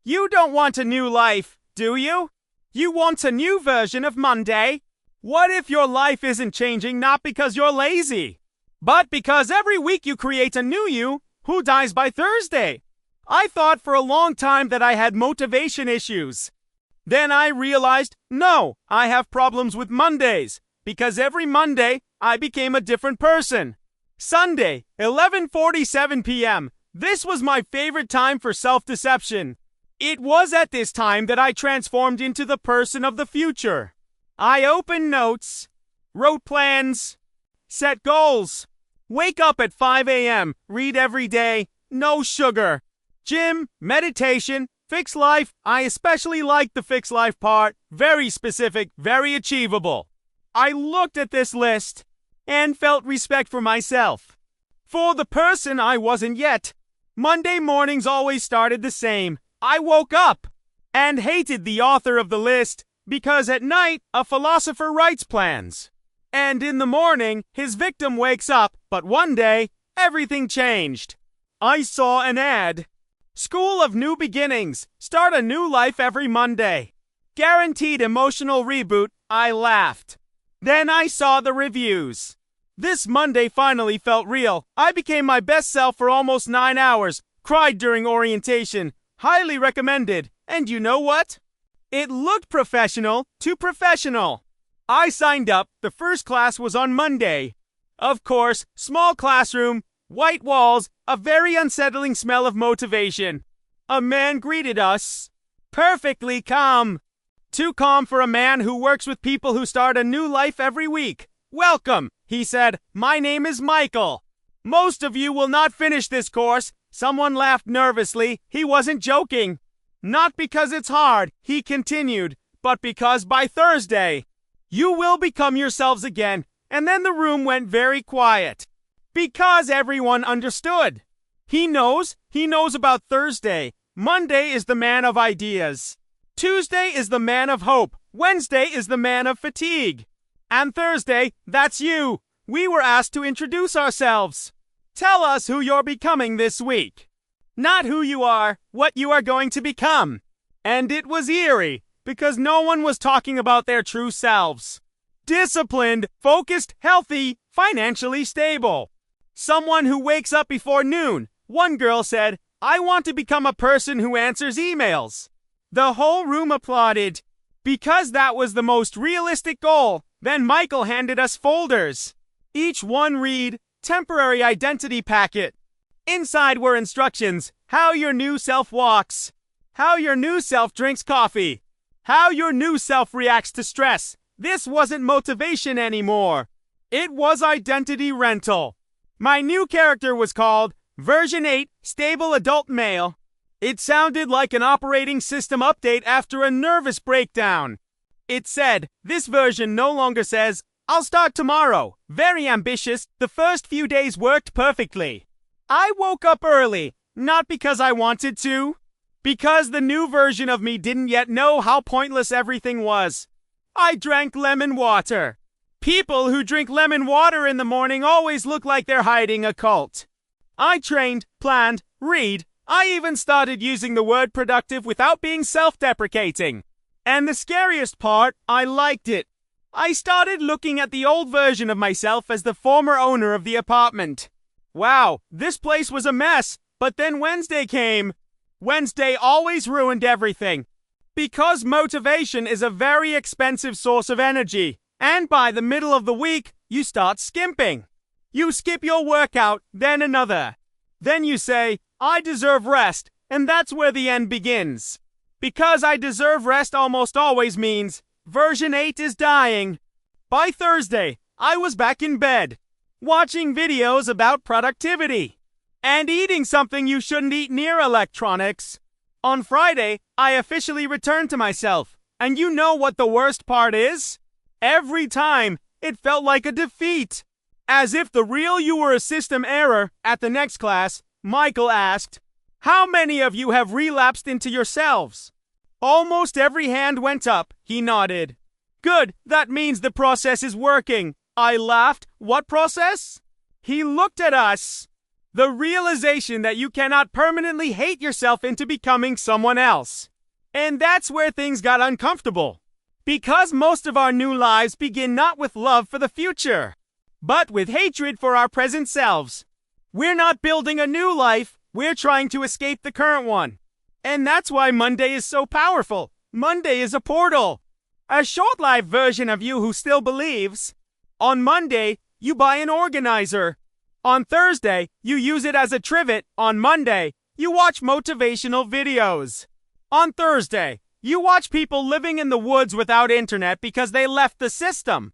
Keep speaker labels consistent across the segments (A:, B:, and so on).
A: You don't want a new life, do you? You want a new version of Monday? What if your life isn't changing not because you're lazy, but because every week you create a new you who dies by Thursday? I thought for a long time that I had motivation issues. Then I realized, no, I have problems with Mondays, because every Monday I became a different person. Sunday, 11:47 p.m. This was my favorite time for self-deception. It was at this time that I transformed into the person of the future. I opened notes, wrote plans, set goals, wake up at 5 a.m., read every day, no sugar, gym, meditation, fix life. I especially liked the fix life part, very specific, very achievable. I looked at this list and felt respect for myself. For the person I wasn't yet. Monday mornings always started the same. I woke up and hated the author of the list because at night a philosopher writes plans. And in the morning his victim wakes up, but one day everything changed. I saw an ad. School of New Beginnings. Start a new life every Monday. Guaranteed emotional reboot. I laughed. Then I saw the reviews. This Monday finally felt real. I became my best self for almost 9 hours. Cried during orientation. Highly recommended. And you know what? It looked professional, too professional. I signed up. The first class was on Monday. Of course, small classroom, white walls, a very unsettling smell of motivation. A man greeted us. Perfectly calm. Too calm for a man who works with people who start a new life every week. Welcome, he said. My name is Michael. Most of you will not finish this course. Someone laughed nervously. He wasn't joking. Not because it's hard, he continued, but because by Thursday, you will become yourselves again. And then the room went very quiet. Because everyone understood. He knows about Thursday. Monday is the man of ideas. Tuesday is the man of hope. Wednesday is the man of fatigue. And Thursday, that's you. We were asked to introduce ourselves. Tell us who you're becoming this week. Not who you are, what you are going to become. And it was eerie, because no one was talking about their true selves. Disciplined, focused, healthy, financially stable. Someone who wakes up before noon. One girl said, I want to become a person who answers emails. The whole room applauded. Because that was the most realistic goal, then Michael handed us folders. Each one read, Temporary Identity Packet. Inside were instructions, how your new self walks, how your new self drinks coffee, how your new self reacts to stress. This wasn't motivation anymore. It was identity rental. My new character was called Version 8, Stable Adult Male. It sounded like an operating system update after a nervous breakdown. It said, this version no longer says, I'll start tomorrow. Very ambitious, the first few days worked perfectly. I woke up early, not because I wanted to, because the new version of me didn't yet know how pointless everything was. I drank lemon water. People who drink lemon water in the morning always look like they're hiding a cult. I trained, planned, read. I even started using the word productive without being self-deprecating. And the scariest part, I liked it. I started looking at the old version of myself as the former owner of the apartment. Wow, this place was a mess, but then Wednesday came. Wednesday always ruined everything. Because motivation is a very expensive source of energy, and by the middle of the week, you start skimping. You skip your workout, then another. Then you say, I deserve rest, and that's where the end begins. Because I deserve rest almost always means version 8 is dying. By Thursday, I was back in bed, watching videos about productivity, and eating something you shouldn't eat near electronics. On Friday, I officially returned to myself, and you know what the worst part is? Every time, it felt like a defeat. As if the real you were a system error. At the next class, Michael asked, how many of you have relapsed into yourselves? Almost every hand went up. He nodded. Good, that means the process is working. I laughed. What process? He looked at us. The realization that you cannot permanently hate yourself into becoming someone else. And that's where things got uncomfortable. Because most of our new lives begin not with love for the future, but with hatred for our present selves. We're not building a new life, we're trying to escape the current one. And that's why Monday is so powerful. Monday is a portal. A short-lived version of you who still believes. On Monday, you buy an organizer. On Thursday, you use it as a trivet. On Monday, you watch motivational videos. On Thursday, you watch people living in the woods without internet because they left the system.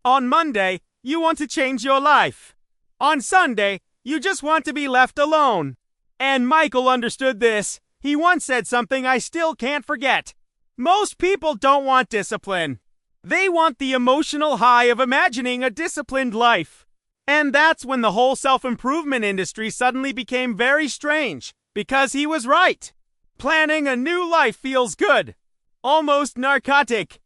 A: On Monday, you want to change your life. On Sunday, you just want to be left alone. And Michael understood this. He once said something I still can't forget. Most people don't want discipline. They want the emotional high of imagining a disciplined life. And that's when the whole self-improvement industry suddenly became very strange, because he was right. Planning a new life feels good. Almost narcotic.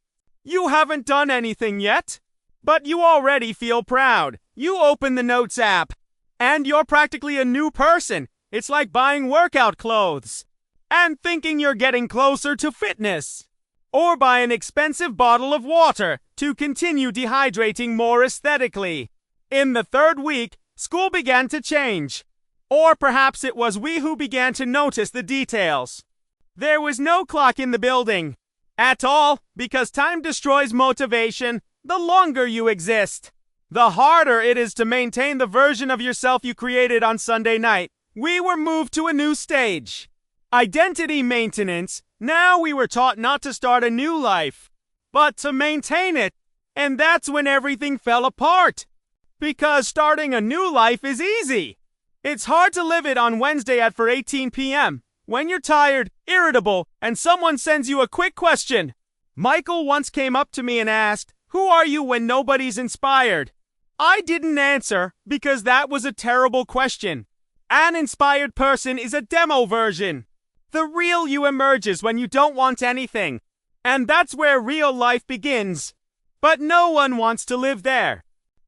A: You haven't done anything yet, but you already feel proud. You open the Notes app, and you're practically a new person. It's like buying workout clothes and thinking you're getting closer to fitness. Or buy an expensive bottle of water to continue dehydrating more aesthetically. In the third week, school began to change. Or perhaps it was we who began to notice the details. There was no clock in the building at all, because time destroys motivation. The longer you exist, the harder it is to maintain the version of yourself you created on Sunday night. We were moved to a new stage. Identity maintenance. Now we were taught not to start a new life, but to maintain it. And that's when everything fell apart. Because starting a new life is easy. It's hard to live it on Wednesday at 4:18 p.m. when you're tired, irritable, and someone sends you a quick question. Michael once came up to me and asked, "Who are you when nobody's inspired?" I didn't answer because that was a terrible question. An inspired person is a demo version. The real you emerges when you don't want anything. And that's where real life begins. But no one wants to live there.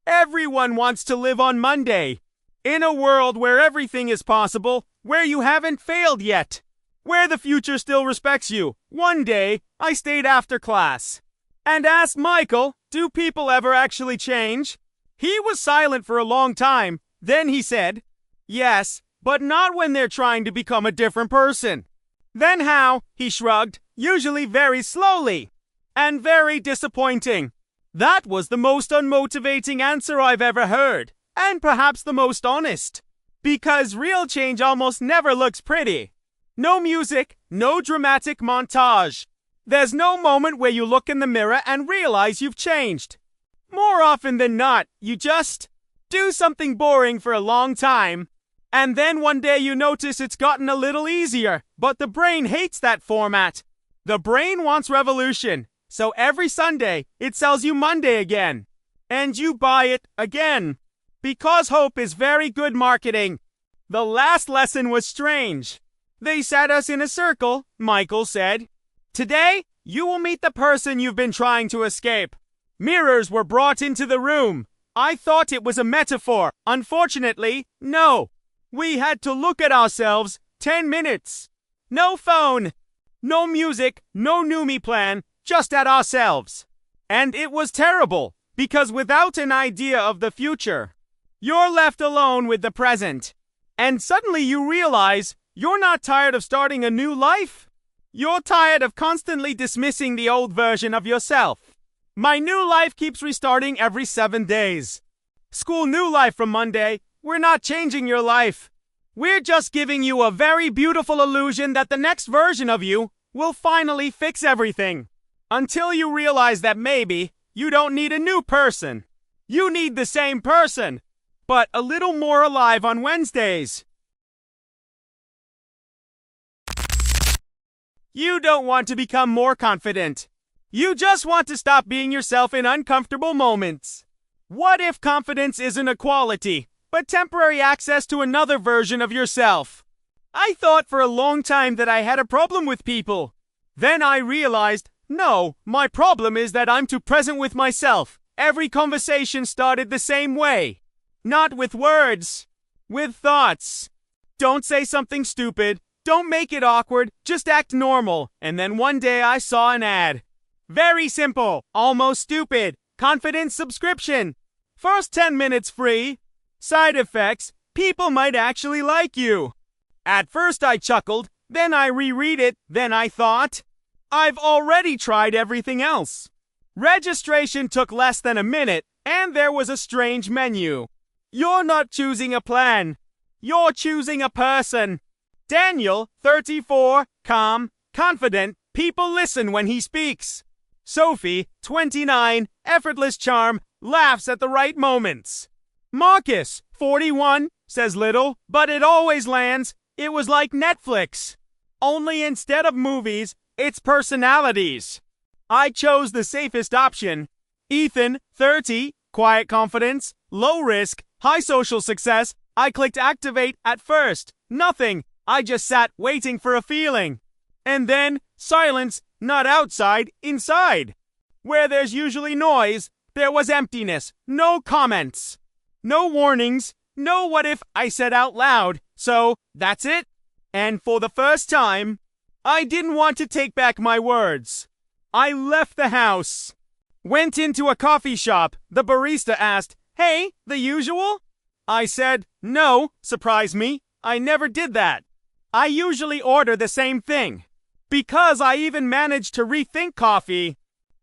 A: Everyone wants to live on Monday. In a world where everything is possible, where you haven't failed yet, where the future still respects you. One day, I stayed after class and asked Michael, "Do people ever actually change?" He was silent for a long time. Then he said, "Yes, but not when they're trying to become a different person." "Then how?" He shrugged, "Usually very slowly and very disappointing." That was the most unmotivating answer I've ever heard, and perhaps the most honest. Because real change almost never looks pretty. No music, no dramatic montage. There's no moment where you look in the mirror and realize you've changed. More often than not, you just do something boring for a long time, and then one day you notice it's gotten a little easier, but the brain hates that format. The brain wants revolution. So every Sunday, it sells you Monday again. And you buy it again. Because hope is very good marketing. The last lesson was strange. They sat us in a circle, Michael said. "Today, you will meet the person you've been trying to escape." Mirrors were brought into the room. I thought it was a metaphor. Unfortunately, no. We had to look at ourselves 10 minutes. No phone. No music. No new me plan. Just at ourselves. And it was terrible, because without an idea of the future, you're left alone with the present. And suddenly you realize you're not tired of starting a new life. You're tired of constantly dismissing the old version of yourself. My new life keeps restarting every 7 days. School new life from Monday. We're not changing your life. We're just giving you a very beautiful illusion that the next version of you will finally fix everything. Until you realize that maybe you don't need a new person. You need the same person, but a little more alive on Wednesdays. You don't want to become more confident. You just want to stop being yourself in uncomfortable moments. What if confidence isn't a quality, but temporary access to another version of yourself? I thought for a long time that I had a problem with people. Then I realized, no, my problem is that I'm too present with myself. Every conversation started the same way. Not with words, with thoughts. Don't say something stupid. Don't make it awkward. Just act normal. And then one day I saw an ad. Very simple. Almost stupid. Confidence subscription. First 10 minutes free. Side effects. People might actually like you. At first I chuckled. Then I reread it. Then I thought, I've already tried everything else. Registration took less than a minute, and there was a strange menu. You're not choosing a plan. You're choosing a person. Daniel, 34, calm, confident, people listen when he speaks. Sophie, 29, effortless charm, laughs at the right moments. Marcus, 41, says little, but it always lands. It was like Netflix. Only instead of movies, it's personalities. I chose the safest option. Ethan, 30, quiet confidence, low risk, high social success. I clicked activate at first. Nothing. I just sat waiting for a feeling. And then, silence, not outside, inside. Where there's usually noise, there was emptiness. No comments. No warnings. No what if I said out loud. So, that's it. And for the first time, I didn't want to take back my words. I left the house. Went into a coffee shop. The barista asked, "Hey, the usual?" I said, "No, surprise me. I never did that. I usually order the same thing." Because I even managed to rethink coffee.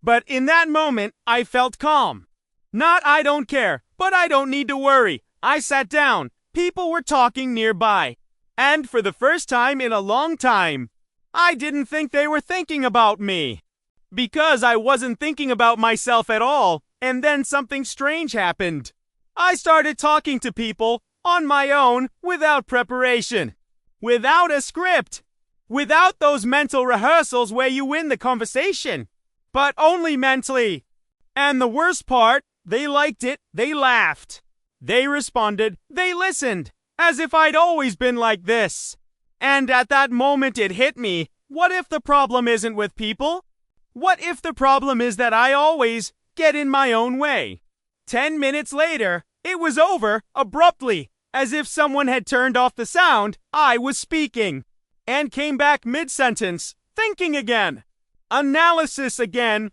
A: But in that moment, I felt calm. Not I don't care, but I don't need to worry. I sat down. People were talking nearby. And for the first time in a long time, I didn't think they were thinking about me. Because I wasn't thinking about myself at all, and then something strange happened. I started talking to people on my own without preparation, without a script, without those mental rehearsals where you win the conversation, but only mentally. And the worst part, they liked it, they laughed, they responded, they listened, as if I'd always been like this. And at that moment it hit me, what if the problem isn't with people? What if the problem is that I always get in my own way? 10 minutes later, it was over abruptly, as if someone had turned off the sound I was speaking, and came back mid-sentence, thinking again, analysis again,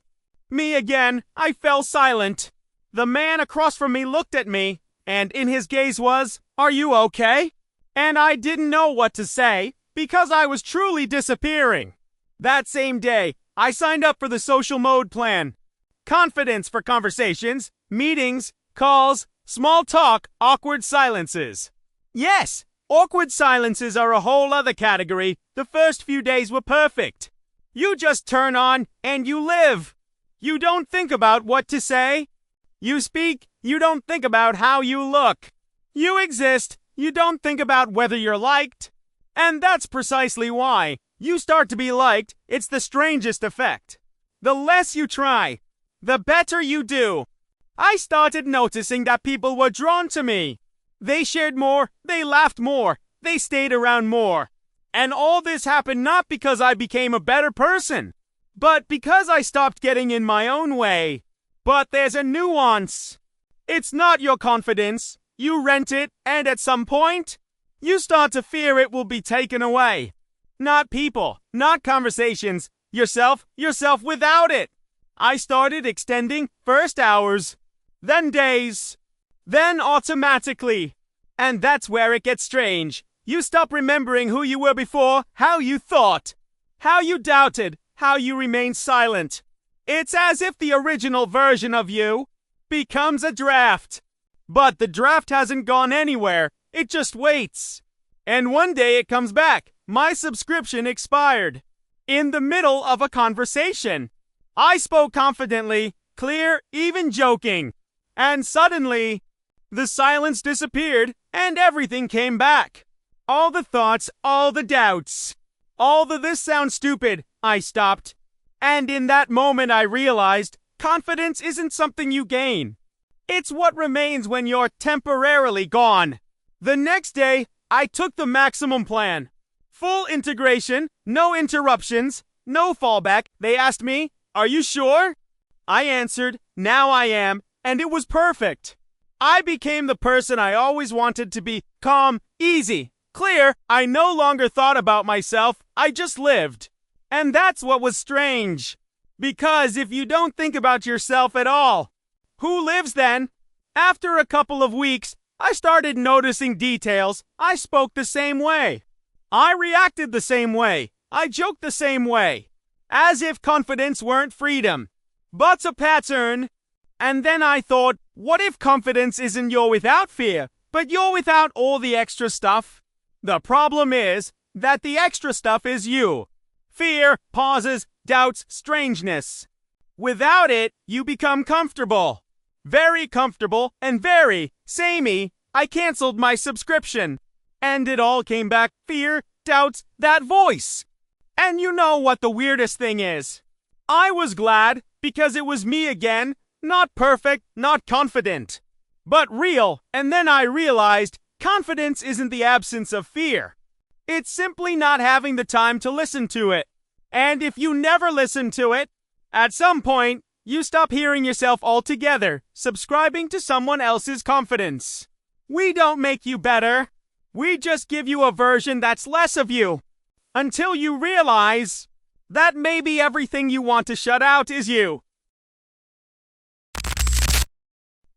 A: me again. I fell silent. The man across from me looked at me, and in his gaze was, "Are you okay?" And I didn't know what to say, because I was truly disappearing. That same day, I signed up for the social mode plan. Confidence for conversations, meetings, calls, small talk, awkward silences. Yes, awkward silences are a whole other category. The first few days were perfect. You just turn on and you live. You don't think about what to say. You speak, you don't think about how you look. You exist, you don't think about whether you're liked. And that's precisely why. You start to be liked, it's the strangest effect. The less you try, the better you do. I started noticing that people were drawn to me. They shared more, they laughed more, they stayed around more. And all this happened not because I became a better person, but because I stopped getting in my own way. But there's a nuance. It's not your confidence. You rent it, and at some point, you start to fear it will be taken away. Not people, not conversations, yourself without it. I started extending first hours, then days, then automatically. And that's where it gets strange. You stop remembering who you were before, how you thought, how you doubted, how you remained silent. It's as if the original version of you becomes a draft. But the draft hasn't gone anywhere. It just waits. And one day it comes back. My subscription expired. In the middle of a conversation. I spoke confidently, clear, even joking. And suddenly, the silence disappeared and everything came back. All the thoughts, all the doubts. All the "this sounds stupid," I stopped. And in that moment I realized confidence isn't something you gain. It's what remains when you're temporarily gone. The next day, I took the maximum plan. Full integration, no interruptions, no fallback. They asked me, "Are you sure?" I answered, "Now I am," and it was perfect. I became the person I always wanted to be: calm, easy, clear. I no longer thought about myself, I just lived. And that's what was strange. Because if you don't think about yourself at all, who lives then? After a couple of weeks, I started noticing details. I spoke the same way. I reacted the same way. I joked the same way. As if confidence weren't freedom, but's a pattern. And then I thought, what if confidence isn't you're without fear, but you're without all the extra stuff? The problem is that the extra stuff is you. Fear, pauses, doubts, strangeness. Without it, you become comfortable. Very comfortable and very samey. I canceled my subscription. And it all came back: fear, doubts, that voice. And you know what the weirdest thing is? I was glad because it was me again. Not perfect, not confident, but real. And then I realized confidence isn't the absence of fear. It's simply not having the time to listen to it. And if you never listen to it, at some point, you stop hearing yourself altogether, subscribing to someone else's confidence. We don't make you better. We just give you a version that's less of you. Until you realize that maybe everything you want to shut out is you.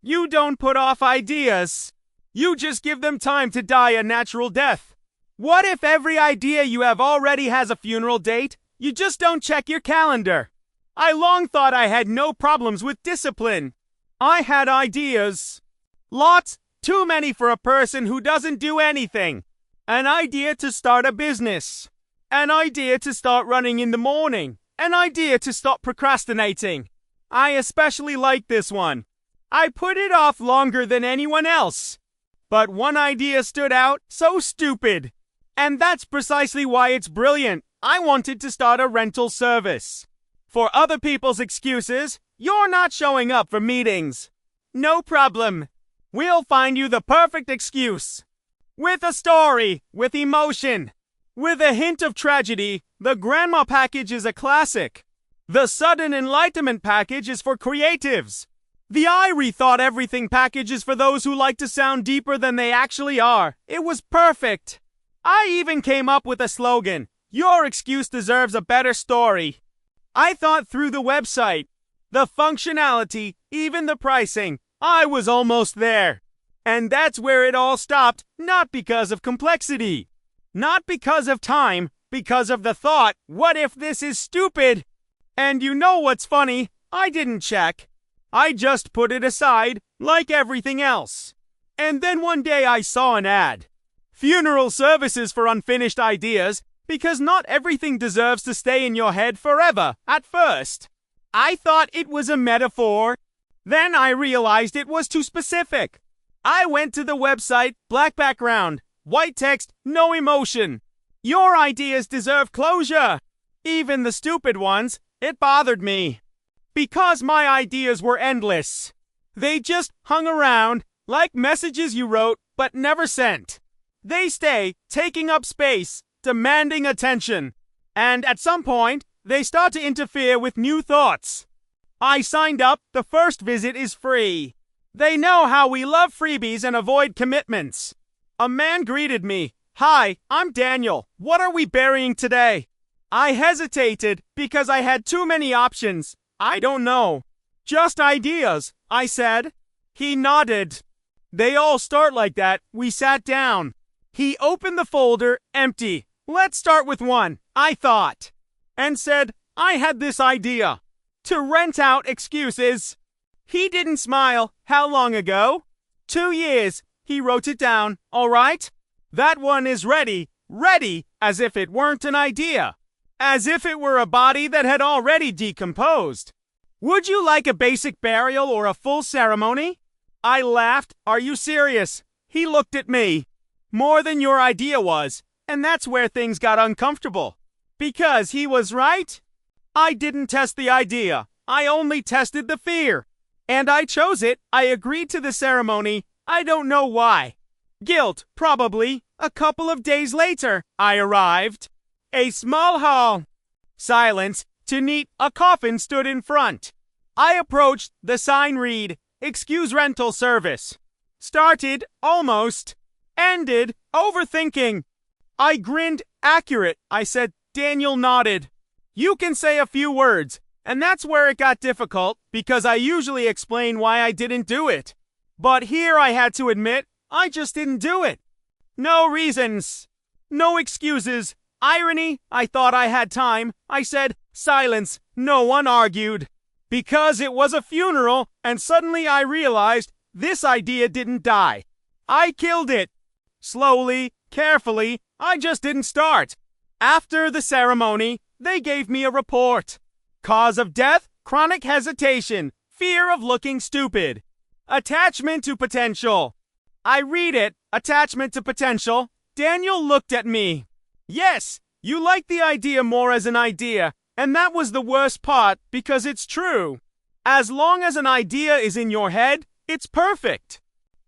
A: You don't put off ideas. You just give them time to die a natural death. What if every idea you have already has a funeral date? You just don't check your calendar. I long thought I had no problems with discipline. I had ideas. Lots, too many for a person who doesn't do anything. An idea to start a business. An idea to start running in the morning. An idea to stop procrastinating. I especially like this one. I put it off longer than anyone else. But one idea stood out: so stupid. And that's precisely why it's brilliant. I wanted to start a rental service. For other people's excuses, you're not showing up for meetings. No problem. We'll find you the perfect excuse. With a story, with emotion, with a hint of tragedy. The grandma package is a classic. The sudden enlightenment package is for creatives. The I rethought everything package is for those who like to sound deeper than they actually are. It was perfect. I even came up with a slogan: your excuse deserves a better story. I thought through the website, the functionality, even the pricing. I was almost there. And that's where it all stopped, not because of complexity, not because of time, because of the thought: what if this is stupid? And you know what's funny? I didn't check. I just put it aside, like everything else. And then one day I saw an ad. Funeral services for unfinished ideas, because not everything deserves to stay in your head forever. At first, I thought it was a metaphor. Then I realized it was too specific. I went to the website: black background, white text, no emotion. Your ideas deserve closure. Even the stupid ones. It bothered me. Because my ideas were endless. They just hung around, like messages you wrote but never sent. They stay, taking up space, demanding attention. And at some point, they start to interfere with new thoughts. I signed up. The first visit is free. They know how we love freebies and avoid commitments. A man greeted me. "Hi, I'm Daniel. What are we burying today?" I hesitated because I had too many options. "I don't know. Just ideas," I said. He nodded. They all start like that. We sat down. He opened the folder, empty. "Let's start with one," I thought, and said, "I had this idea. To rent out excuses." He didn't smile. "How long ago?" 2 years. He wrote it down. "All right. That one is ready." Ready, as if it weren't an idea. As if it were a body that had already decomposed. "Would you like a basic burial or a full ceremony?" I laughed. "Are you serious?" He looked at me. "More than your idea was." And that's where things got uncomfortable. Because he was right. I didn't test the idea. I only tested the fear. And I chose it. I agreed to the ceremony. I don't know why. Guilt, probably. A couple of days later, I arrived. A small hall. Silence. Too neat. A coffin stood in front. I approached. The sign read, "Excuse rental service." Started, almost. Ended, overthinking. I grinned, accurate. I said, Daniel nodded. You can say a few words, and that's where it got difficult, because I usually explain why I didn't do it. But here I had to admit, I just didn't do it. No reasons. No excuses. Irony, I thought I had time. I said, silence. No one argued. Because it was a funeral, and suddenly I realized this idea didn't die. I killed it. Slowly, carefully, I just didn't start. After the ceremony, they gave me a report. Cause of death, chronic hesitation, fear of looking stupid. Attachment to potential. I read it, attachment to potential. Daniel looked at me. Yes, you like the idea more as an idea, and that was the worst part because it's true. As long as an idea is in your head, it's perfect.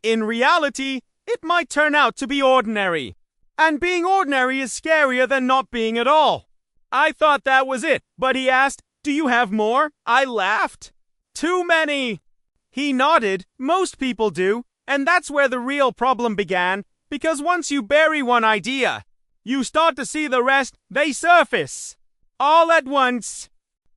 A: In reality, it might turn out to be ordinary. And being ordinary is scarier than not being at all. I thought that was it, but he asked, do you have more? I laughed. Too many. He nodded, most people do, and that's where the real problem began, because once you bury one idea, you start to see the rest, they surface. All at once.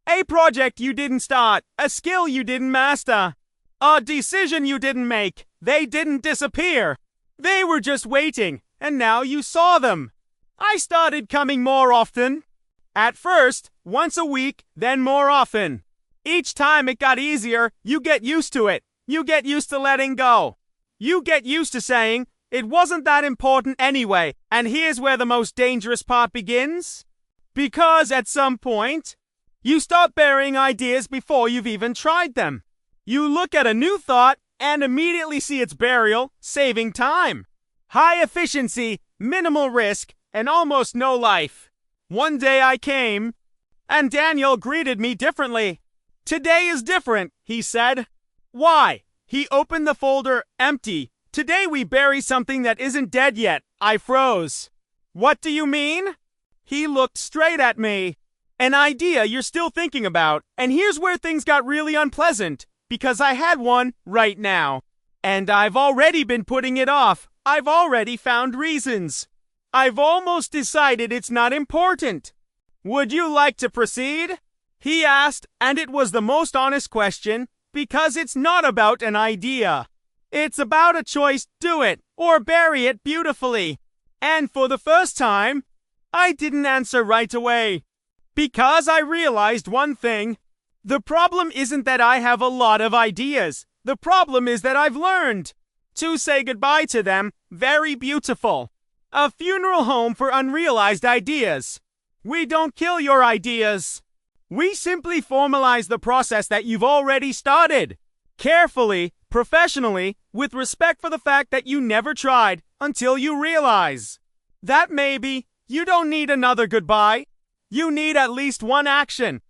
A: A project you didn't start, a skill you didn't master, a decision you didn't make, they didn't disappear. They were just waiting, and now you saw them. I started coming more often. At first, once a week, then more often. Each time it got easier, you get used to it. You get used to letting go. You get used to saying, it wasn't that important anyway, and here's where the most dangerous part begins. Because at some point, you start burying ideas before you've even tried them. You look at a new thought and immediately see its burial, saving time. High efficiency, minimal risk, and almost no life. One day I came, and Daniel greeted me differently. Today is different, he said. Why? He opened the folder, empty. Today we bury something that isn't dead yet. I froze. What do you mean? He looked straight at me. An idea you're still thinking about, and here's where things got really unpleasant, because I had one right now. And I've already been putting it off. I've already found reasons. I've almost decided it's not important. Would you like to proceed? He asked, and it was the most honest question, because it's not about an idea. It's about a choice, do it, or bury it beautifully. And for the first time, I didn't answer right away. Because I realized one thing. The problem isn't that I have a lot of ideas. The problem is that I've learned to say goodbye to them. Very beautiful. A funeral home for unrealized ideas. We don't kill your ideas. We simply formalize the process that you've already started. Carefully, professionally, with respect for the fact that you never tried until you realize that maybe you don't need another goodbye. You need at least one action,